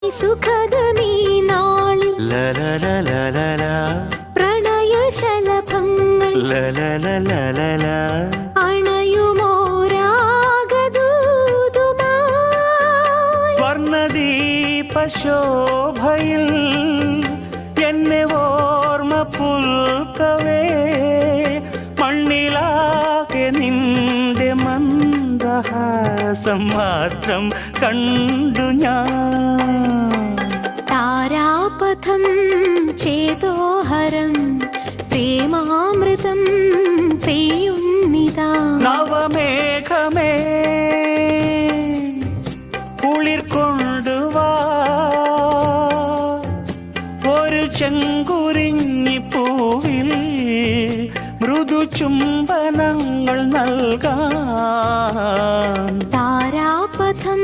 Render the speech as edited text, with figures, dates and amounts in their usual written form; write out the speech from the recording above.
സുഖദമീ നാളിൽ പ്രണയശലഭങ്ങൾ അണയുമോരാഗദൂതുമായി സ്വർണദീപശോഭയിൽ എന്നെ ഓർമ്മ പുൽക്കവേ മണ്ണിലാകെ നിന്റെ മന്ദഹാസം മാത്രം കണ്ടു ഞാൻ. താരാപഥം ചേതോഹരം പ്രേമാമൃതം പെയ്യുന്നിതാ. നവമേഘമേ കുളിർ കൊണ്ടുവാ ഒരു ചെങ്കുരിഞ്ഞി പൂവിൽ മൃദു ചുംബനങ്ങൾ നൽകാൻ. താരാപഥം